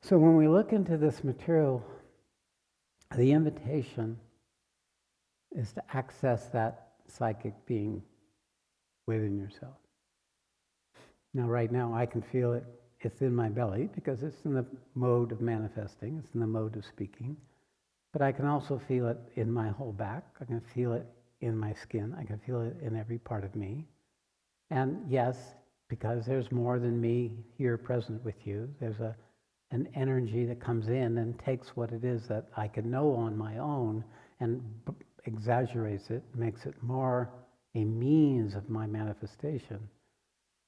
So when we look into this material, the invitation is to access that psychic being within yourself. Now, right now, I can feel it. It's in my belly because it's in the mode of manifesting. It's in the mode of speaking. But I can also feel it in my whole back. I can feel it in my skin. I can feel it in every part of me. And yes, because there's more than me here present with you, there's an energy that comes in and takes what it is that I can know on my own and exaggerates it, makes it more a means of my manifestation.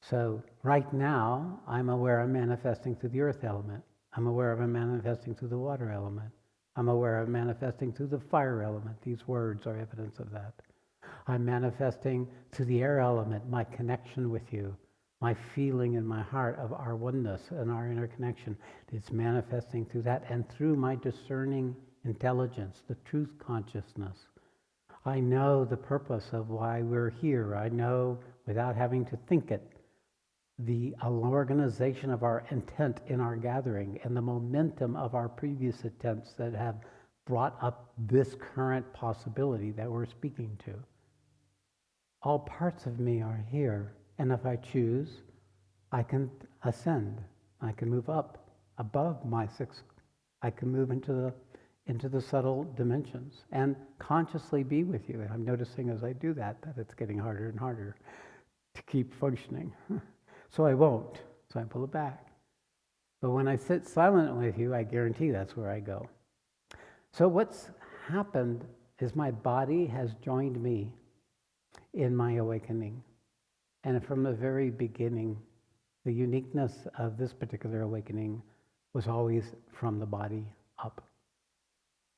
So right now, I'm aware I'm manifesting through the earth element. I'm aware of I'm manifesting through the water element. I'm aware of manifesting through the fire element. These words are evidence of that. I'm manifesting through the air element, my connection with you, my feeling in my heart of our oneness and our interconnection. It's manifesting through that and through my discerning intelligence, the truth consciousness. I know the purpose of why we're here. I know without having to think it, the organization of our intent in our gathering and the momentum of our previous attempts that have brought up this current possibility that we're speaking to. All parts of me are here, and if I choose, I can ascend. I can move up above my six. I can move into the subtle dimensions and consciously be with you. And I'm noticing as I do that it's getting harder and harder to keep functioning. So I won't. So I pull it back. But when I sit silent with you, I guarantee that's where I go. So what's happened is my body has joined me in my awakening. And from the very beginning, the uniqueness of this particular awakening was always from the body up.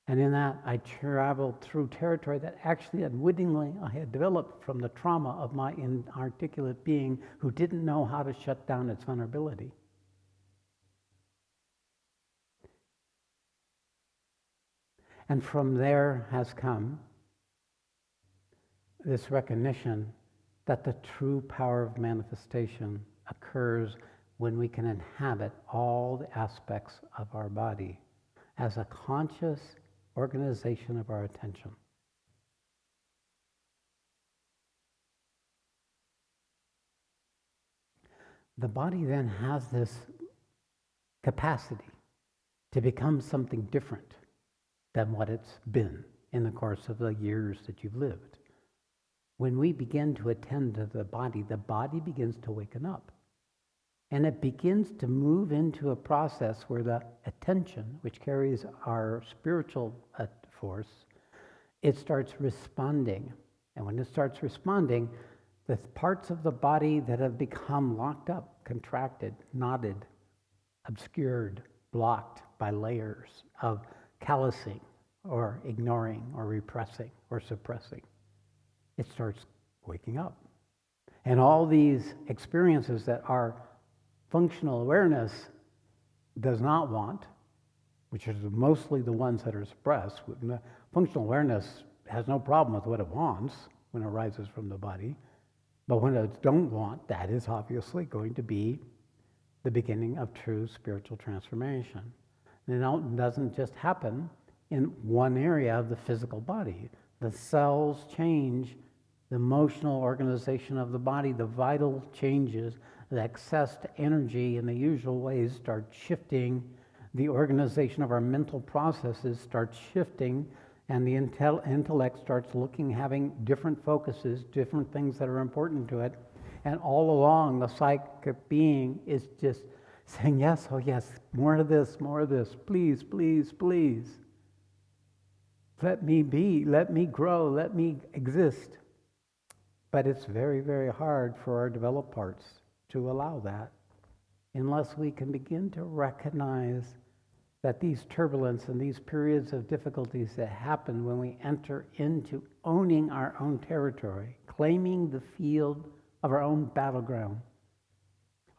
And in that, I traveled through territory that actually unwittingly I had developed from the trauma of my inarticulate being who didn't know how to shut down its vulnerability. And from there has come this recognition that the true power of manifestation occurs when we can inhabit all the aspects of our body as a conscious organization of our attention. The body then has this capacity to become something different than what it's been in the course of the years that you've lived. When we begin to attend to the body begins to waken up. And it begins to move into a process where the attention, which carries our spiritual force, it starts responding. And when it starts responding, the parts of the body that have become locked up, contracted, knotted, obscured, blocked by layers of callousing or ignoring or repressing or suppressing, it starts waking up. And all these experiences that our functional awareness does not want, which are mostly the ones that are suppressed. Functional awareness has no problem with what it wants when it arises from the body. But when it don't want, that is obviously going to be the beginning of true spiritual transformation. And it doesn't just happen in one area of the physical body. The cells change, the emotional organization of the body, the vital changes, the access to energy in the usual ways start shifting, the organization of our mental processes starts shifting, and the intellect starts looking, having different focuses, different things that are important to it. And all along, the psychic being is just saying, yes, oh yes, more of this, please, please, please. Let me be, let me grow, let me exist. But it's very, very hard for our developed parts to allow that unless we can begin to recognize that these turbulence and these periods of difficulties that happen when we enter into owning our own territory, claiming the field of our own battleground,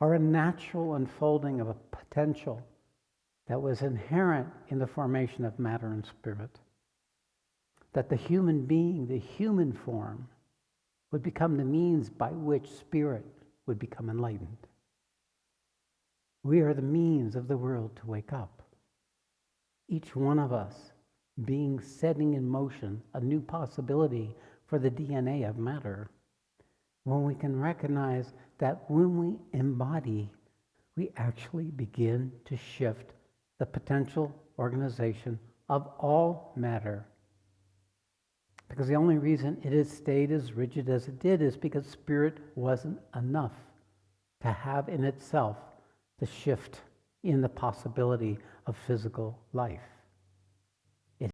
are a natural unfolding of a potential that was inherent in the formation of matter and spirit. That the human being, the human form, would become the means by which spirit would become enlightened. We are the means of the world to wake up. Each one of us being setting in motion a new possibility for the DNA of matter. When we can recognize that when we embody, we actually begin to shift the potential organization of all matter. Because the only reason it has stayed as rigid as it did is because spirit wasn't enough to have in itself the shift in the possibility of physical life.